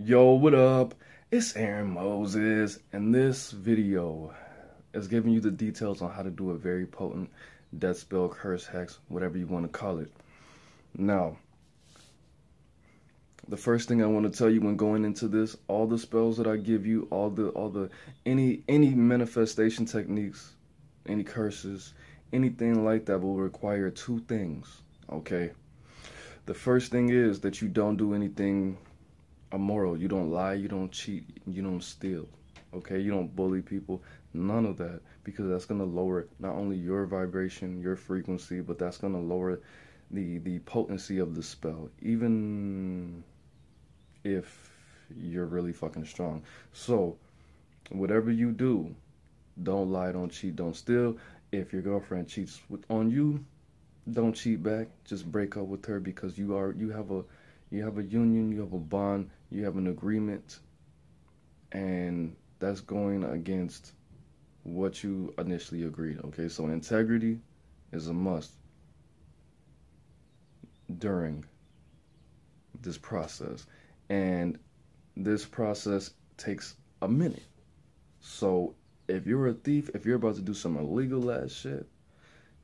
Yo, what up? It's AaroniMoses, and this video is giving you the details on how to do a very potent death spell, curse, hex, whatever you want to call it. Now, the first thing I want to tell you when going into this, all the spells that I give you, any manifestation techniques, any curses, anything like that will require two things, okay? The first thing is that you don't do anything immoral. You don't lie, you don't cheat, you don't steal, okay? You don't bully people, none of that, because that's going to lower not only your vibration, your frequency, but that's going to lower the potency of the spell, even if you're really fucking strong. So whatever you do, don't lie, don't cheat, don't steal. If your girlfriend cheats on you, don't cheat back. Just break up with her, because you have a union, you have a bond, you have an agreement, and that's going against what you initially agreed, okay? So integrity is a must during this process, and this process takes a minute. So if you're a thief, if you're about to do some illegal ass shit,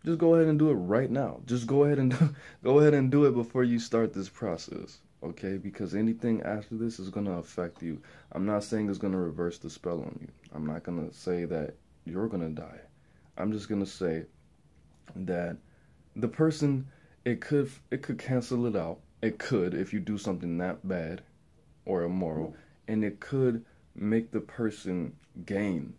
just go ahead and do it right now. Just go ahead and do it before you start this process, okay? Because anything after this is going to affect you. I'm not saying it's going to reverse the spell on you. I'm not going to say that you're going to die. I'm just going to say that the person, it could cancel it out. It could, if you do something that bad or immoral, and it could make the person gain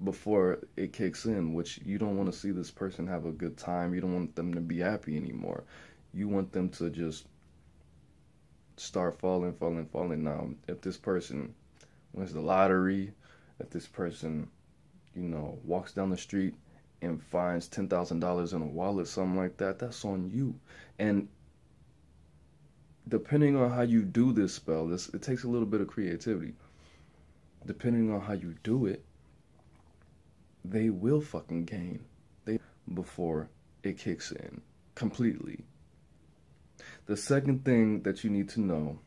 before it kicks in, which you don't want to see this person have a good time. You don't want them to be happy anymore. You want them to just start falling. Now, if this person wins the lottery, if this person, walks down the street and finds $10,000 in a wallet, something like that, that's on you. And depending on how you do this spell, it takes a little bit of creativity. Depending on how you do it, they will fucking gain before it kicks in completely. The second thing that you need to know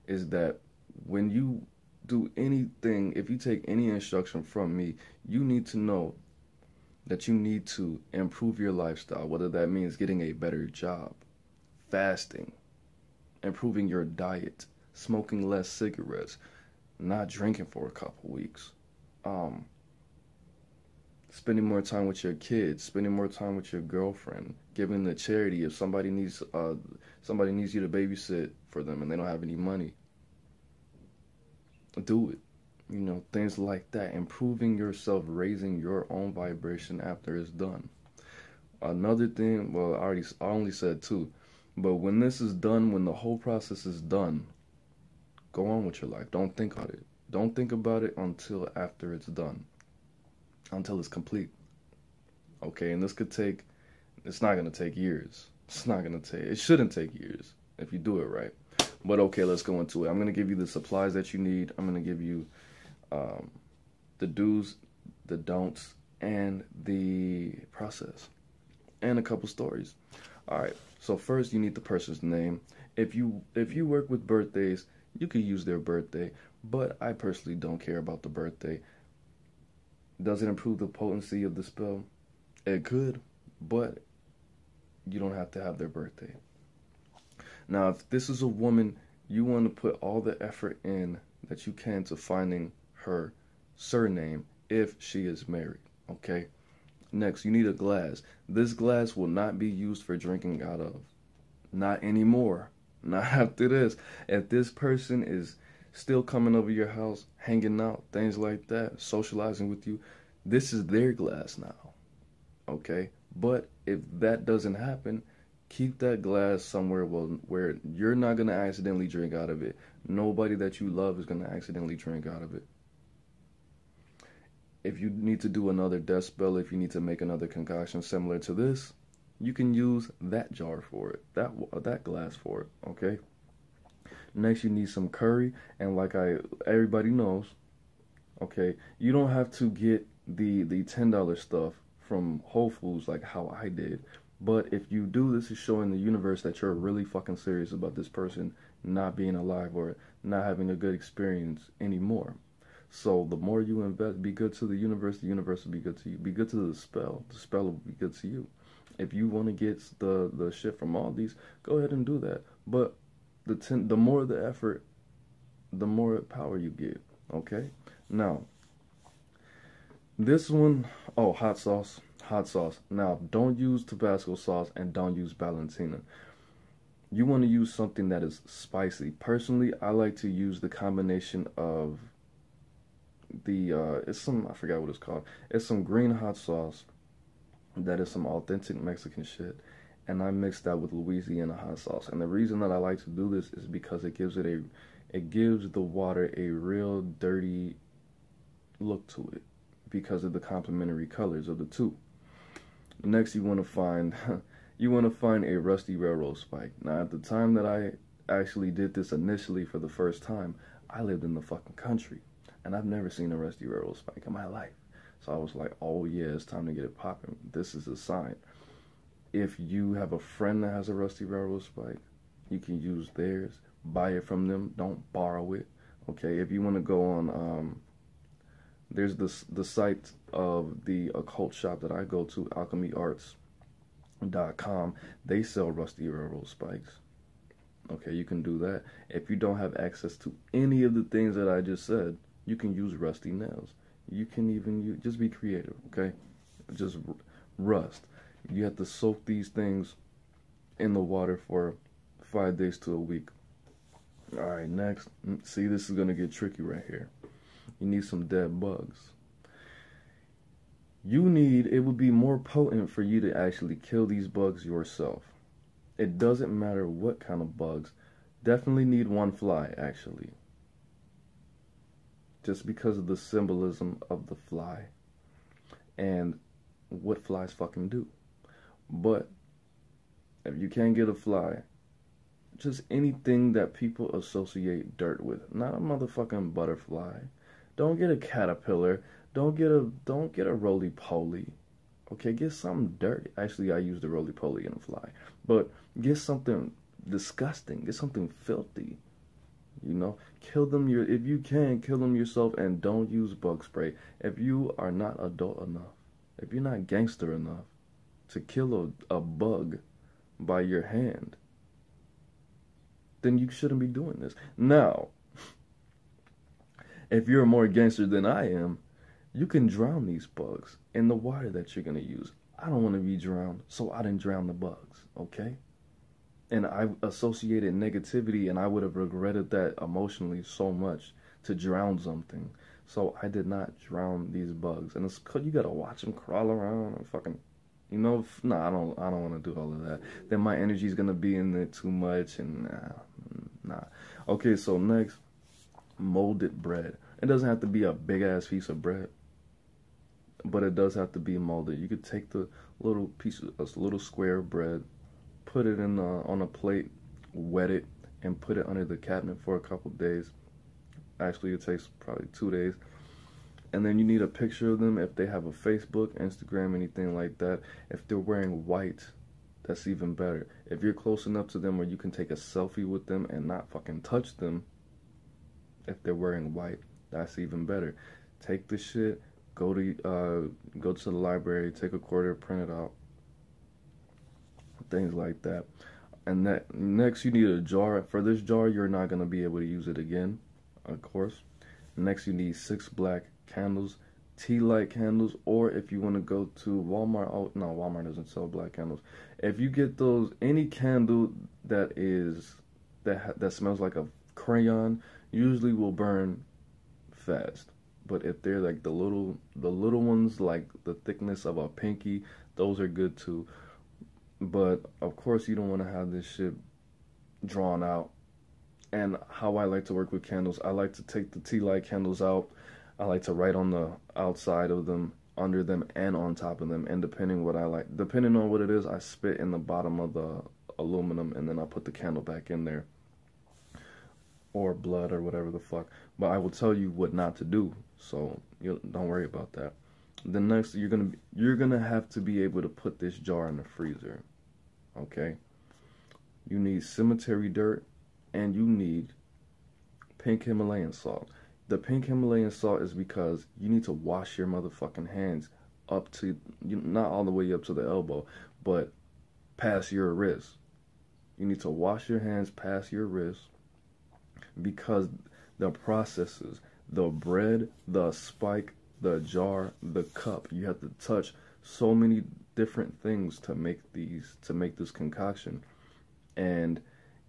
is that when you do anything, if you take any instruction from me, you need to know that you need to improve your lifestyle, whether that means getting a better job, fasting, improving your diet, smoking less cigarettes, not drinking for a couple weeks, spending more time with your kids, spending more time with your girlfriend, giving to charity if somebody needs you to babysit for them and they don't have any money. Do it. Things like that. Improving yourself, raising your own vibration after it's done. Another thing, well, I only said two, but when this is done, when the whole process is done, go on with your life. Don't think about it. Don't think about it until after it's done. Until it's complete. Okay, and it's not going to take years. It shouldn't take years if you do it right. But okay, let's go into it. I'm going to give you the supplies that you need. I'm going to give you the do's, the don'ts, and the process. And a couple stories. Alright, so first you need the person's name. If you work with birthdays, you could use their birthday, but I personally don't care about the birthday. Does it improve the potency of the spell? It could, but you don't have to have their birthday. Now, if this is a woman, you want to put all the effort in that you can to finding her surname if she is married, okay? Next, you need a glass. This glass will not be used for drinking out of. Not anymore. Not after this. If this person is still coming over your house, hanging out, things like that, socializing with you, this is their glass now, okay? But if that doesn't happen, keep that glass somewhere where you're not going to accidentally drink out of it. Nobody that you love is going to accidentally drink out of it. If you need to do another death spell, if you need to make another concoction similar to this, you can use that jar for it, that glass for it, okay? Next, you need some curry, and like everybody knows, okay, you don't have to get the $10 stuff from Whole Foods like how I did. But if you do, this is showing the universe that you're really fucking serious about this person not being alive or not having a good experience anymore. So the more you invest, be good to the universe will be good to you. Be good to the spell will be good to you. If you want to get the shit from all these, go ahead and do that. But the more the effort, the more power you get. Okay? Now, this one, oh, hot sauce. Now, don't use Tabasco sauce and don't use Valentina. You want to use something that is spicy. Personally, I like to use the combination of it's some, I forgot what it's called. It's some green hot sauce that is some authentic Mexican shit, and I mix that with Louisiana hot sauce. And the reason that I like to do this is because it gives the water a real dirty look to it because of the complementary colors of the two. Next, you want to find a rusty railroad spike. Now, at the time that I actually did this initially for the first time, I lived in the fucking country, and I've never seen a rusty railroad spike in my life. So I was like, oh yeah, it's time to get it popping. This is a sign. If you have a friend that has a rusty railroad spike, you can use theirs. Buy it from them. Don't borrow it. Okay, if you want to go on, there's the site of the occult shop that I go to, alchemyarts.com. They sell rusty railroad spikes. Okay, you can do that. If you don't have access to any of the things that I just said, you can use rusty nails. You can even just be creative, okay? Just rust. You have to soak these things in the water for 5 days to a week. All right, next. See, this is going to get tricky right here. You need some dead bugs. It would be more potent for you to actually kill these bugs yourself. It doesn't matter what kind of bugs. Definitely need one fly, actually. Just because of the symbolism of the fly and what flies fucking do. But if you can't get a fly, just anything that people associate dirt with. Not a motherfucking butterfly. Don't get a caterpillar. Don't get a roly-poly. Okay, get something dirty. Actually, I use the roly-poly in a fly. But get something disgusting. Get something filthy. You know, kill them if you can, kill them yourself, and don't use bug spray. If you are not adult enough, if you're not gangster enough to kill a bug by your hand, then you shouldn't be doing this. Now, if you're more gangster than I am, you can drown these bugs in the water that you're going to use. I don't want to be drowned, so I didn't drown the bugs, okay? And I associated negativity, and I would have regretted that emotionally so much to drown something. So I did not drown these bugs. And it's because you got to watch them crawl around and fucking, you know, nah, I don't want to do all of that. Then my energy is going to be in it too much, and nah. Okay, so next, molded bread. It doesn't have to be a big-ass piece of bread, but it does have to be molded. You could take the little piece of a little square of bread, put it in on a plate, wet it, and put it under the cabinet for a couple days. Actually, it takes probably 2 days. And then you need a picture of them if they have a Facebook, Instagram, anything like that. If they're wearing white, that's even better. If you're close enough to them where you can take a selfie with them and not fucking touch them, if they're wearing white, that's even better. Take the shit, go to the library, take a quarter, print it out. Things like that. And next you need a jar. For this jar, you're not going to be able to use it again, of course. Next you need 6 black candles, tea light candles, or if you want to go to Walmart, oh no, Walmart doesn't sell black candles. If you get those, any candle that smells like a crayon usually will burn fast. But if they're like the little ones, like the thickness of a pinky, those are good too. But of course you don't want to have this shit drawn out. And how I like to work with candles, I like to take the tea light candles out. I like to write on the outside of them, under them, and on top of them. And depending on what it is, I spit in the bottom of the aluminum, and then I put the candle back in there, or blood, or whatever the fuck. But I will tell you what not to do, so don't worry about that. The next, you're gonna have to be able to put this jar in the freezer. Okay. You need cemetery dirt and you need pink Himalayan salt. The pink Himalayan salt is because you need to wash your motherfucking hands up to, not all the way up to the elbow, but past your wrist. You need to wash your hands past your wrist, because the processes, the bread, the spike, the jar, the cup, you have to touch so many different things to make this concoction. And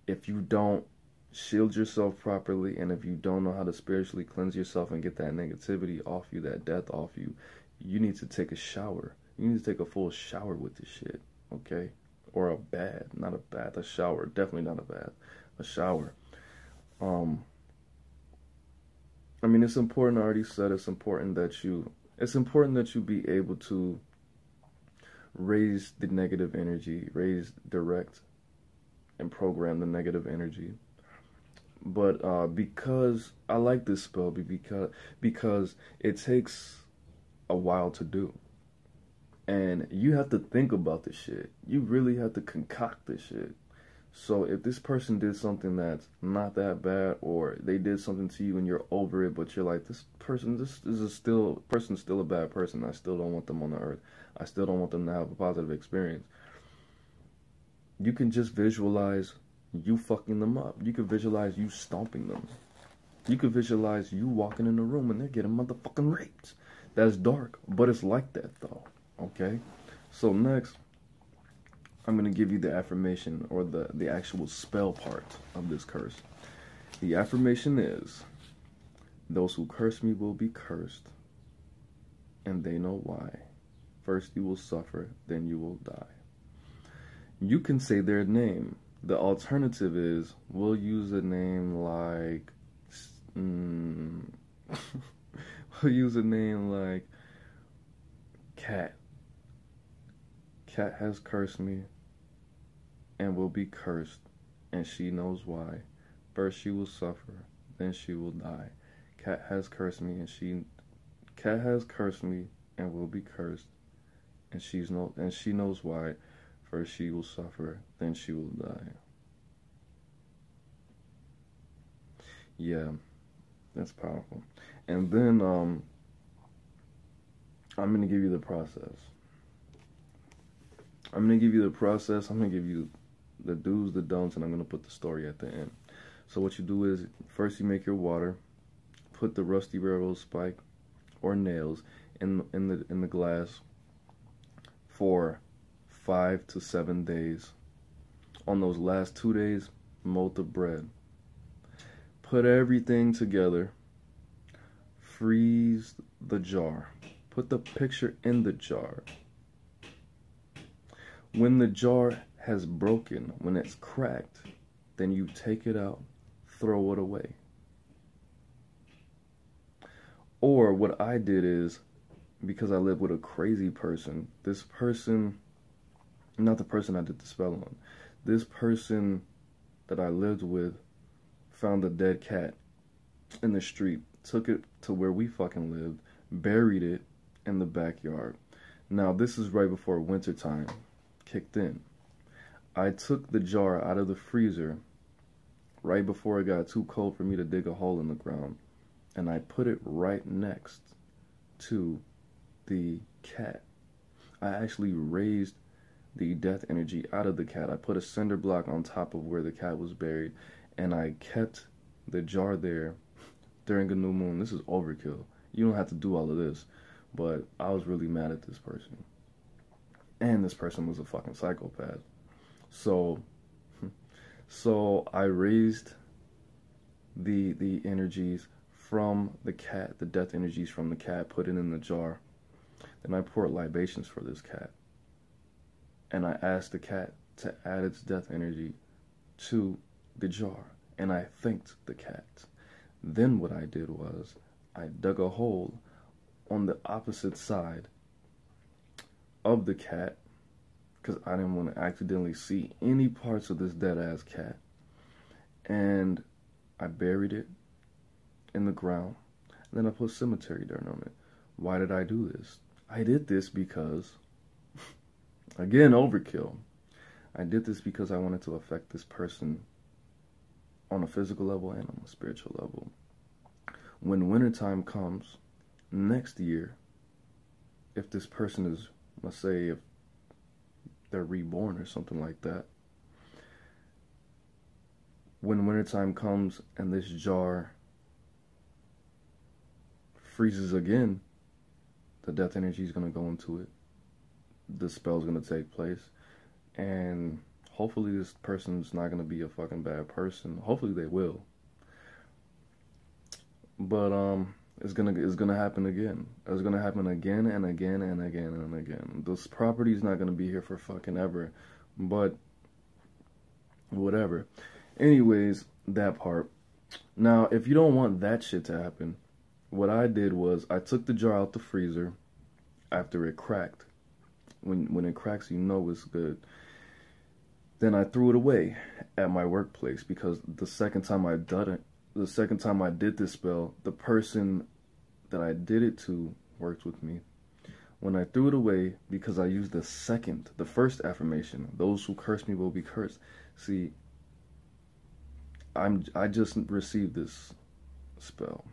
if you don't shield yourself properly, and if you don't know how to spiritually cleanse yourself and get that negativity off you, that death off you, you need to take a shower. You need to take a full shower with this shit, okay? Or a bath, not a bath, a shower. Definitely not a bath, a shower. I mean, it's important. I already said it's important that you be able to raise the negative energy, direct and program the negative energy. But because I like this spell, because it takes a while to do, and you have to think about this shit. You really have to concoct this shit. So if this person did something that's not that bad, or they did something to you and you're over it, but you're like, this is still a bad person. I still don't want them on the earth. I still don't want them to have a positive experience. You can just visualize you fucking them up. You can visualize you stomping them. You can visualize you walking in the room and they're getting motherfucking raped. That's dark, but it's like that though. Okay? So next, I'm going to give you the affirmation, or the actual spell part of this curse. The affirmation is, those who curse me will be cursed, and they know why. First you will suffer, then you will die. You can say their name. The alternative is, we'll use a name like, we'll use a name like Cat. Cat has cursed me and will be cursed, and she knows why. First she will suffer, then she will die. Cat has cursed me and will be cursed, and she knows why. First she will suffer, then she will die. Yeah, that's powerful. And then I'm gonna give you the process. I'm going to give you the do's, the don'ts, and I'm going to put the story at the end. So what you do is, first you make your water, put the rusty railroad spike or nails in the glass for 5 to 7 days. On those last 2 days, mold the bread. Put everything together. Freeze the jar. Put the picture in the jar. When the jar has broken, when it's cracked, then you take it out, throw it away. Or what I did is, because I live with a crazy person, this person, not the person I did the spell on, this person that I lived with found a dead cat in the street, took it to where we fucking lived, buried it in the backyard. Now, this is right before wintertime kicked in. I took the jar out of the freezer right before it got too cold for me to dig a hole in the ground, and I put it right next to the cat. I actually raised the death energy out of the cat. I put a cinder block on top of where the cat was buried, and I kept the jar there during a new moon. This is overkill. You don't have to do all of this, but I was really mad at this person. And this person was a fucking psychopath. So I raised the energies from the cat, the death energies from the cat, put it in the jar. Then I poured libations for this cat. And I asked the cat to add its death energy to the jar. And I thanked the cat. Then what I did was, I dug a hole on the opposite side of the cat, because I didn't want to accidentally see any parts of this dead ass cat, and I buried it in the ground, and then I put cemetery dirt on it. Why did I do this? I did this because, again, overkill. I did this because I wanted to affect this person on a physical level and on a spiritual level. When wintertime comes next year, if this person is, let's say, if they're reborn or something like that, when wintertime comes and this jar freezes again, the death energy is going to go into it. The spell's going to take place. And hopefully this person's not going to be a fucking bad person. Hopefully they will. But it's gonna happen again. It's gonna happen again and again and again and again. This property's not gonna be here for fucking ever. But whatever. Anyways, that part. Now, if you don't want that shit to happen, what I did was I took the jar out the freezer after it cracked. When it cracks, you know it's good. Then I threw it away at my workplace because the second time I did this spell, the person that I did it to worked with me. When I threw it away, because I used the first affirmation, those who curse me will be cursed. See, I just received this spell,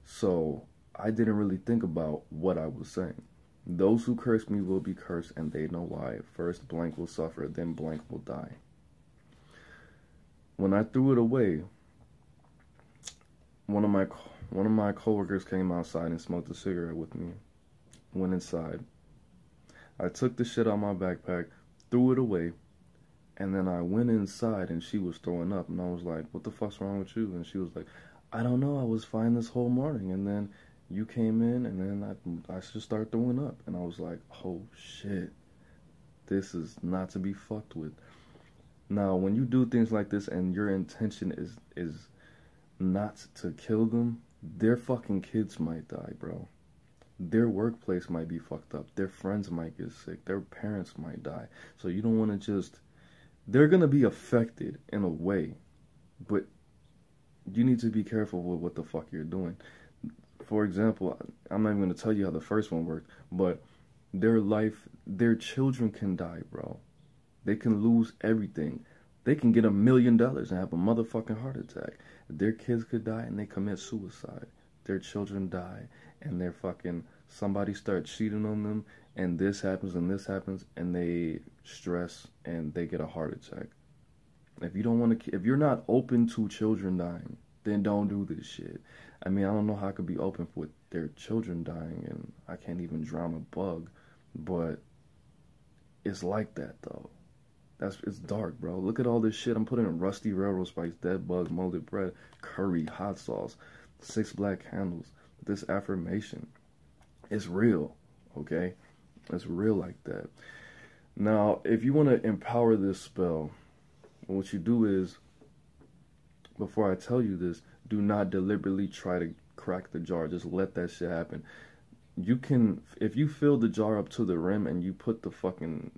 so I didn't really think about what I was saying. Those who curse me will be cursed, and they know why. First blank will suffer, then blank will die. When I threw it away, one of my coworkers came outside and smoked a cigarette with me. Went inside. I took the shit out of my backpack, threw it away, and then I went inside and she was throwing up. And I was like, what the fuck's wrong with you? And she was like, I don't know, I was fine this whole morning. And then you came in and then I just started throwing up. And I was like, oh shit, this is not to be fucked with. Now, when you do things like this and your intention is not to kill them, their fucking kids might die, bro. Their workplace might be fucked up. Their friends might get sick. Their parents might die. So you don't want to just... They're going to be affected in a way, but you need to be careful with what the fuck you're doing. For example, I'm not even going to tell you how the first one worked, but their children can die, bro. They can lose everything. They can get $1 million and have a motherfucking heart attack. Their kids could die and they commit suicide. Their children die and they're fucking... Somebody starts cheating on them and this happens and they stress and they get a heart attack. If you don't want to... If you're not open to children dying, then don't do this shit. I mean, I don't know how I could be open with their children dying and I can't even drown a bug. But it's like that, though. It's dark, bro. Look at all this shit. I'm putting in rusty railroad spikes, dead bugs, molded bread, curry, hot sauce, 6 black candles. This affirmation. It's real, okay? It's real like that. Now, if you want to empower this spell, what you do is, before I tell you this, do not deliberately try to crack the jar. Just let that shit happen. You can, if you fill the jar up to the rim and you put the fucking,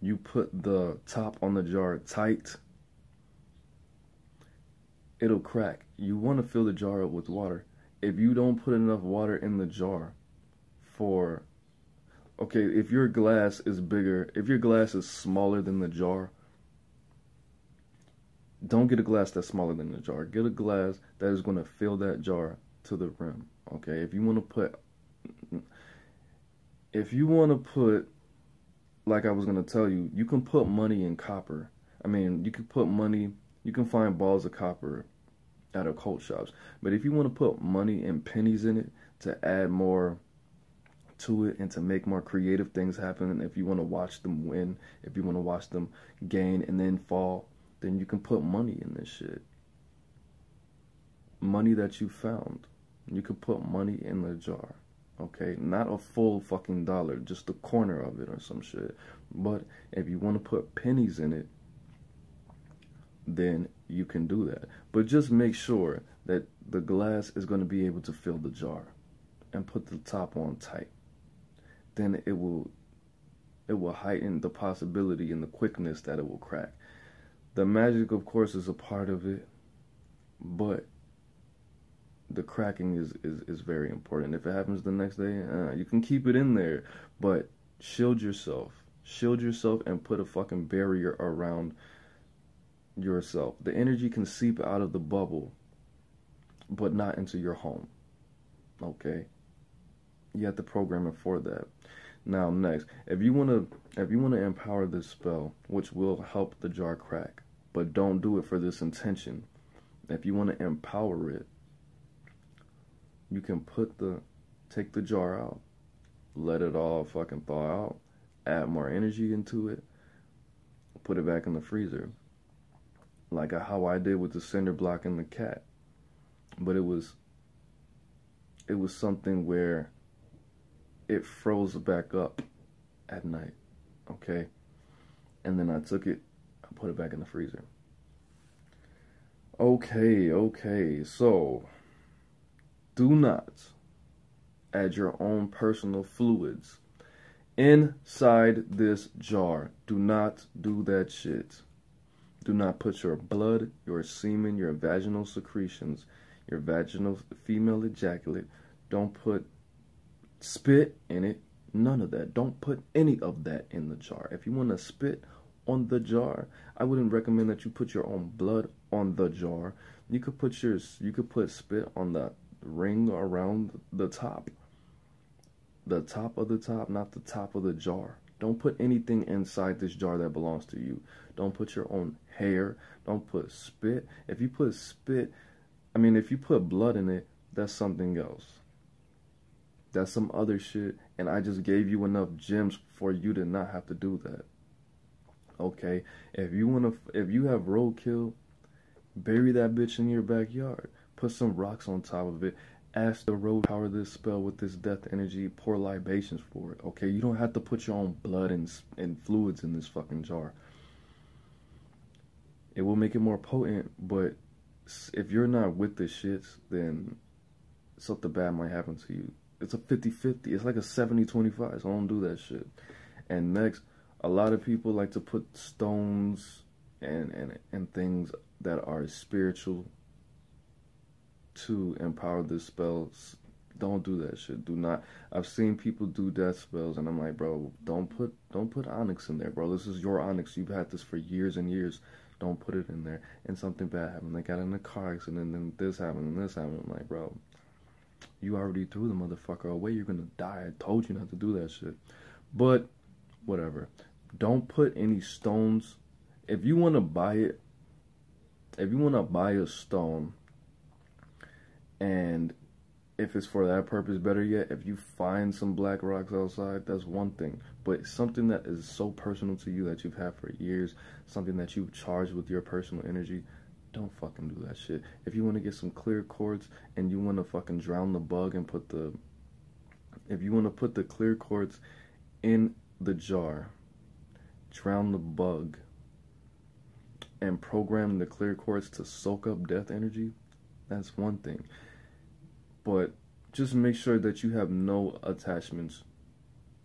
you put the top on the jar tight, it'll crack. You want to fill the jar up with water. If you don't put enough water in the jar for, okay, if your glass is bigger, if your glass is smaller than the jar, don't get a glass that's smaller than the jar. Get a glass that is going to fill that jar to the rim. Okay, if you want to put, like I was going to tell you, you can put money in copper. I mean, you can put money, you can find balls of copper at occult shops. But if you want to put money and pennies in it to add more to it and to make more creative things happen, and if you want to watch them win, if you want to watch them gain and then fall, then you can put money in this shit. Money that you found. You can put money in the jar. Okay? Not a full fucking dollar, just the corner of it or some shit. But if you want to put pennies in it, then you can do that. But just make sure that the glass is going to be able to fill the jar and put the top on tight. Then it will heighten the possibility and the quickness that it will crack. The magic, of course, is a part of it, but the cracking is very important. If it happens the next day, you can keep it in there, but shield yourself. Shield yourself and put a fucking barrier around yourself. The energy can seep out of the bubble, but not into your home. Okay? You have to program it for that. Now, next, if you wanna empower this spell, which will help the jar crack, but don't do it for this intention. If you want to empower it, you can take the jar out, let it all fucking thaw out, add more energy into it, put it back in the freezer, like how I did with the cinder block and the cat. But it was something where it froze back up at night, okay? And then I took it, I put it back in the freezer. Okay, so do not add your own personal fluids inside this jar. Do not do that shit. Do not put your blood, your semen, your vaginal secretions, your vaginal female ejaculate. Don't put spit in it. None of that. Don't put any of that in the jar. If you want to spit on the jar, I wouldn't recommend that you put your own blood on the jar. You could put spit on the ring around the top. The top of the top, not the top of the jar. Don't put anything inside this jar that belongs to you. Don't put your own hair. Don't put spit. If you put blood in it, that's something else. That's some other shit, and I just gave you enough gems for you to not have to do that. Okay? If you have roadkill, bury that bitch in your backyard. Put some rocks on top of it. Ask the road power this spell with this death energy. Pour libations for it. Okay? You don't have to put your own blood and fluids in this fucking jar. It will make it more potent, but if you're not with the shits, then something bad might happen to you. It's a 50-50. It's like a 70-25, so don't do that shit. And next, a lot of people like to put stones and things that are spiritual to empower this spell. Don't do that shit. Do not. I've seen people do death spells, and I'm like, bro, don't put onyx in there, bro. This is your onyx. You've had this for years and years. Don't put it in there. And something bad happened. They got in a car accident, and then this happened, and this happened. I'm like, bro, you already threw the motherfucker away. You're gonna die. I told you not to do that shit. But whatever. Don't put any stones. If you want to buy it, if you want to buy a stone, and if it's for that purpose, better yet, if you find some black rocks outside, that's one thing. But something that is so personal to you that you've had for years, something that you've charged with your personal energy, don't fucking do that shit. If you want to get some clear quartz and you want to fucking drown the bug and if you want to put the clear quartz in the jar, drown the bug, and program the clear quartz to soak up death energy, that's one thing. But just make sure that you have no attachments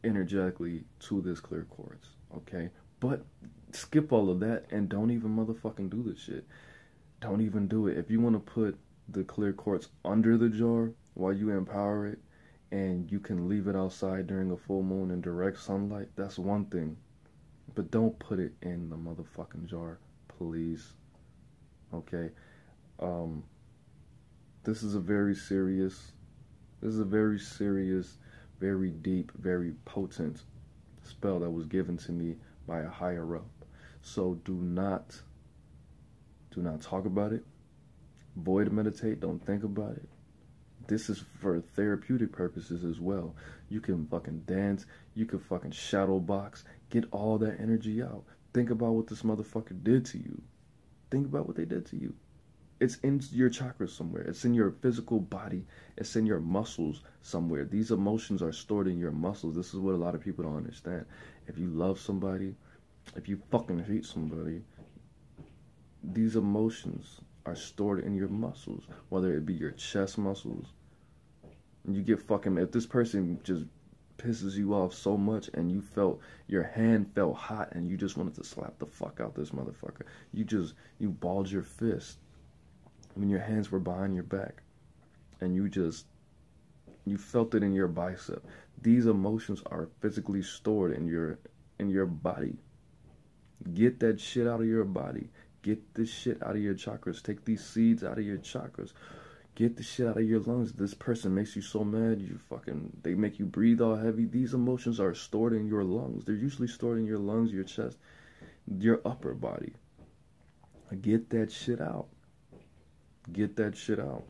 energetically to this clear quartz, okay? But skip all of that and don't even motherfucking do this shit. Don't even do it. If you want to put the clear quartz under the jar while you empower it, and you can leave it outside during a full moon in direct sunlight, that's one thing. But don't put it in the motherfucking jar, please. Okay? This is a very serious, very deep, very potent spell that was given to me by a higher up. So do not talk about it. Void meditate. Don't think about it. This is for therapeutic purposes as well. You can fucking dance. You can fucking shadow box. Get all that energy out. Think about what this motherfucker did to you. Think about what they did to you. It's in your chakras somewhere. It's in your physical body. It's in your muscles somewhere. These emotions are stored in your muscles. This is what a lot of people don't understand. If you love somebody, if you fucking hate somebody, these emotions are stored in your muscles, whether it be your chest muscles. You get fucking, if this person just pisses you off so much and your hand felt hot and you just wanted to slap the fuck out this motherfucker, you balled your fist when your hands were behind your back and you felt it in your bicep. These emotions are physically stored in in your body. Get that shit out of your body. Get this shit out of your chakras. Take these seeds out of your chakras. Get the shit out of your lungs. This person makes you so mad, they make you breathe all heavy. These emotions are stored in your lungs. They're usually stored in your lungs, your chest, your upper body. Get that shit out. Get that shit out.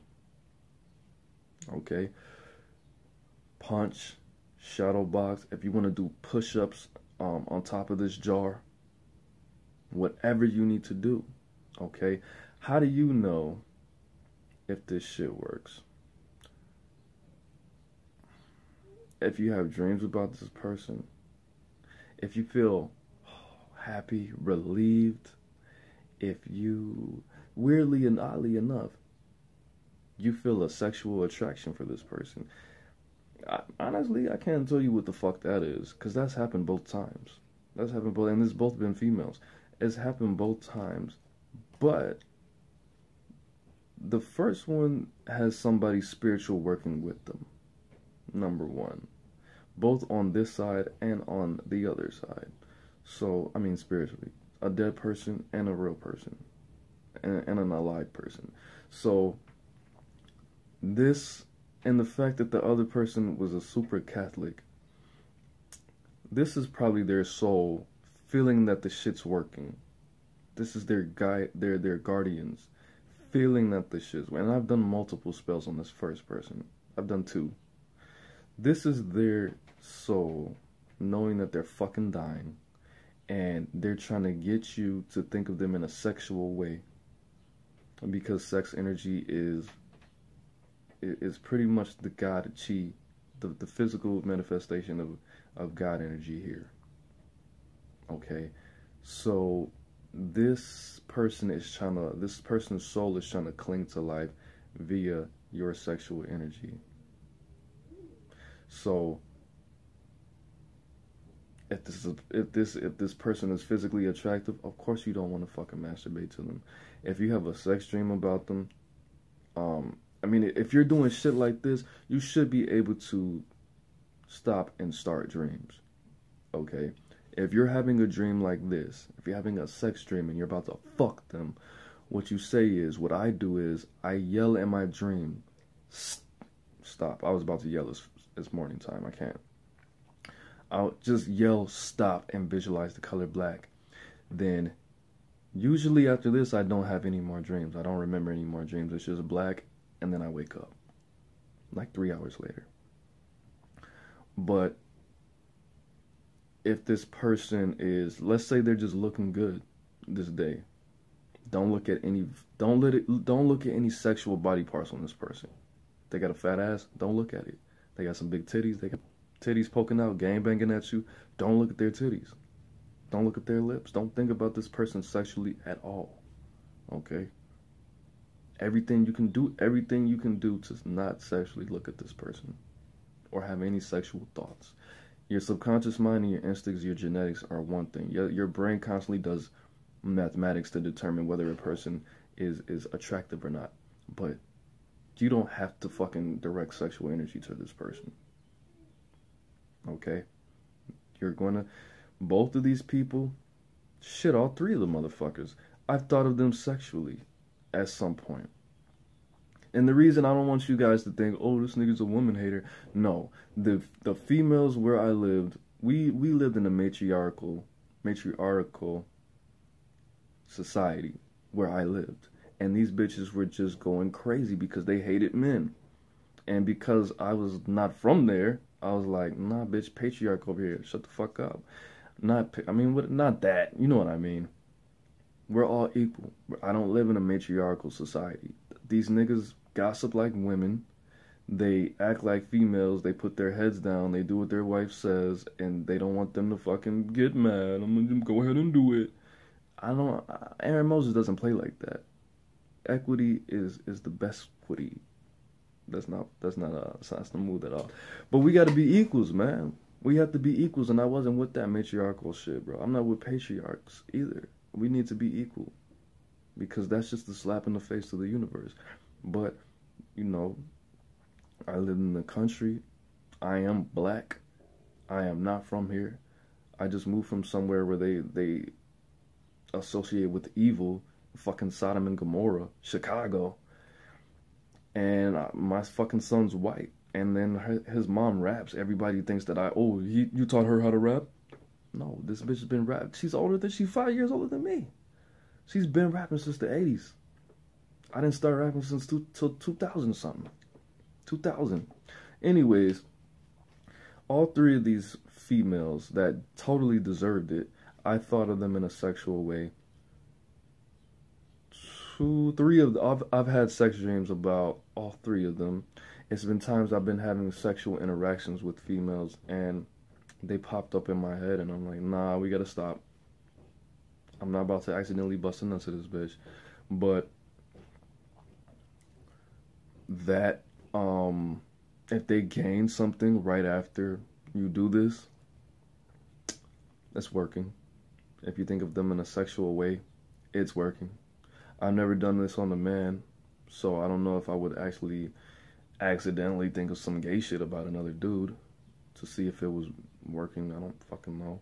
Okay? Punch, shadow box. If you want to do push-ups on top of this jar, whatever you need to do. Okay? How do you know if this shit works? If you have dreams about this person, if you feel happy, relieved, if you, weirdly and oddly enough, you feel a sexual attraction for this person. Honestly, I can't tell you what the fuck that is, because that's happened both times. That's happened both, and it's both been females. It's happened both times, but the first one has somebody spiritual working with them. Number one, both on this side and on the other side. So, I mean spiritually, a dead person and a real person, and an alive person. So, this, and the fact that the other person was a super Catholic, this is probably their soul feeling that the shit's working. This is their guide, their guardians, feeling that the shit's working. And I've done multiple spells on this first person. I've done 2. This is their soul knowing that they're fucking dying, and they're trying to get you to think of them in a sexual way, because sex energy is pretty much the God chi, the physical manifestation of God energy here. Okay, so this person's soul is trying to cling to life via your sexual energy. So if this person is physically attractive, of course you don't want to fucking masturbate to them. If you have a sex dream about them, I mean, if you're doing shit like this, you should be able to stop and start dreams. Okay? If you're having a dream like this, if you're having a sex dream and you're about to fuck them, what you say is, what I do is, I yell in my dream, stop. I was about to yell, it's morning time, I can't. I'll just yell stop and visualize the color black. Then, usually after this, I don't have any more dreams. I don't remember any more dreams. It's just black, and then I wake up. Like 3 hours later. But if this person is, let's say they're just looking good this day, don't look at any sexual body parts on this person. They got a fat ass, don't look at it. They got some big titties, they got titties poking out, gang banging at you, don't look at their titties. Don't look at their lips. Don't think about this person sexually at all. Okay? Everything you can do to not sexually look at this person or have any sexual thoughts. Your subconscious mind and your instincts, your genetics are one thing. Your brain constantly does mathematics to determine whether a person is attractive or not. But you don't have to fucking direct sexual energy to this person. Okay? You're gonna... Both of these people... Shit, all 3 of the motherfuckers. I've thought of them sexually at some point. And the reason I don't want you guys to think, oh, this nigga's a woman hater. No. The females where I lived, we lived in a matriarchal society where I lived. And these bitches were just going crazy because they hated men. And because I was not from there, I was like, nah, bitch, patriarch over here. Shut the fuck up. Not that. You know what I mean. We're all equal. I don't live in a matriarchal society. These niggas gossip like women. They act like females. They put their heads down. They do what their wife says. And they don't want them to fucking get mad. I'm going to go ahead and do it. AaroniMoses doesn't play like that. Equity is the best equity. That's not the move at all. But we got to be equals, man. We have to be equals, and I wasn't with that matriarchal shit, bro. I'm not with patriarchs either. We need to be equal, because that's just a slap in the face to the universe. But, you know, I live in the country. I am black. I am not from here. I just moved from somewhere where they associate with evil, fucking Sodom and Gomorrah, Chicago. And my fucking son's white. And then his mom raps. Everybody thinks that you taught her how to rap? No, this bitch has been rapping. She's 5 years older than me. She's been rapping since the 80s. I didn't start rapping since 2000 something. 2000. Anyways, all three of these females that totally deserved it, I thought of them in a sexual way. I've had sex dreams about all three of them. It's been times I've been having sexual interactions with females and they popped up in my head and I'm like, nah, we gotta stop. I'm not about to accidentally bust a nut to this bitch. But that, if they gain something right after you do this, that's working. If you think of them in a sexual way, it's working. I've never done this on a man, so I don't know if I would actually accidentally think of some gay shit about another dude to see if it was working. I don't fucking know.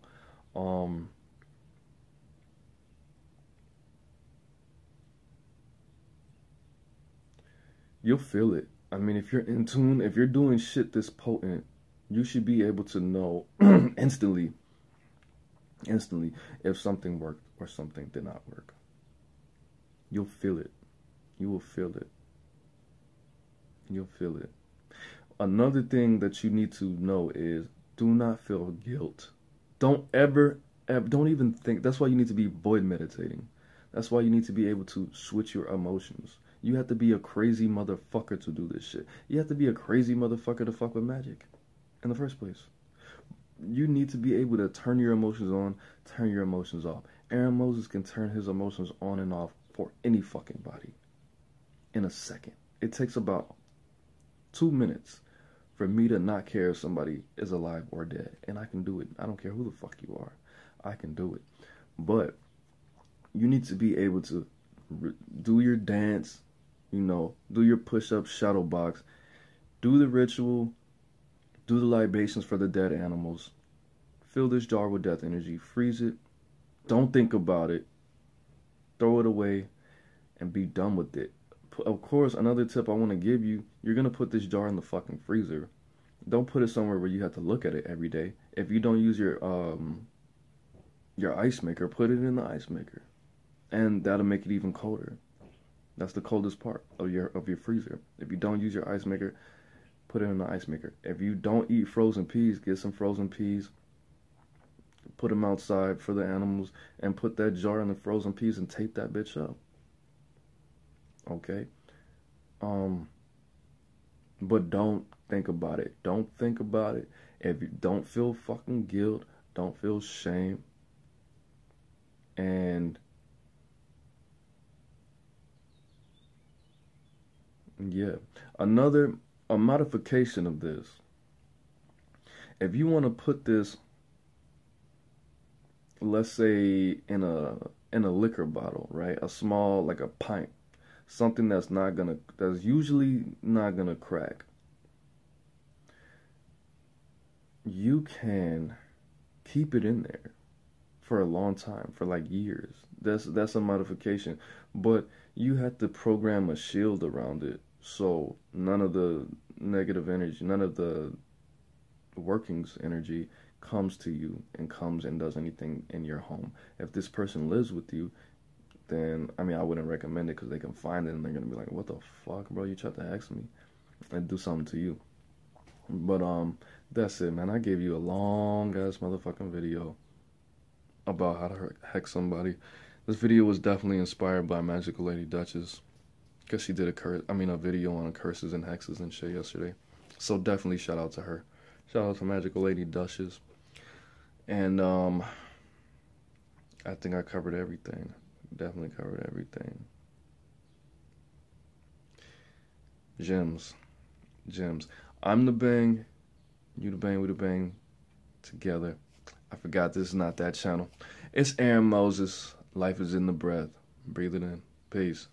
You'll feel it. I mean, if you're in tune, if you're doing shit this potent, you should be able to know instantly if something worked or something did not work. You'll feel it. You will feel it. You'll feel it. Another thing that you need to know is do not feel guilt. Don't even think. That's why you need to be void meditating. That's why you need to be able to switch your emotions. You have to be a crazy motherfucker to do this shit. You have to be a crazy motherfucker to fuck with magic in the first place. You need to be able to turn your emotions on, turn your emotions off. AaroniMoses can turn his emotions on and off for any fucking body in a second. It takes about 2 minutes for me to not care if somebody is alive or dead. And I can do it. I don't care who the fuck you are. I can do it. But you need to be able to do your dance, do your push-up, shadow box, do the ritual, do the libations for the dead animals, fill this jar with death energy, freeze it, don't think about it, throw it away, and be done with it. Of course, another tip I want to give you, you're going to put this jar in the fucking freezer. Don't put it somewhere where you have to look at it every day. If you don't use your ice maker, put it in the ice maker. And that'll make it even colder. That's the coldest part of your freezer. If you don't use your ice maker, put it in the ice maker. If you don't eat frozen peas, get some frozen peas. Put them outside for the animals. And put that jar in the frozen peas and tape that bitch up. Okay? But don't think about it. Don't think about it. If you don't feel fucking guilt, don't feel shame. And yeah, a modification of this. If you want to put this, let's say in a liquor bottle, right? A small, like a pint, something that's usually not gonna crack. You can keep it in there for a long time, for like years. That's a modification, but you have to program a shield around it so none of the negative energy, none of the workings energy comes to you and comes and does anything in your home. If this person lives with you, then I wouldn't recommend it because they can find it and they're gonna be like, what the fuck, bro, you tried to hex me and do something to you. But that's it, man. I gave you a long ass motherfucking video about how to hex somebody. This video was definitely inspired by Magical Lady Duchess, because she did a video on curses and hexes and shit yesterday. So definitely shout out to her. Shout out to Magical Lady Duchess. And I think I covered everything. Definitely covered everything. Gems. I'm the bang, you the bang, we the bang together. I forgot this is not that channel. It's AaroniMoses. Life is in the breath. Breathe it in. Peace.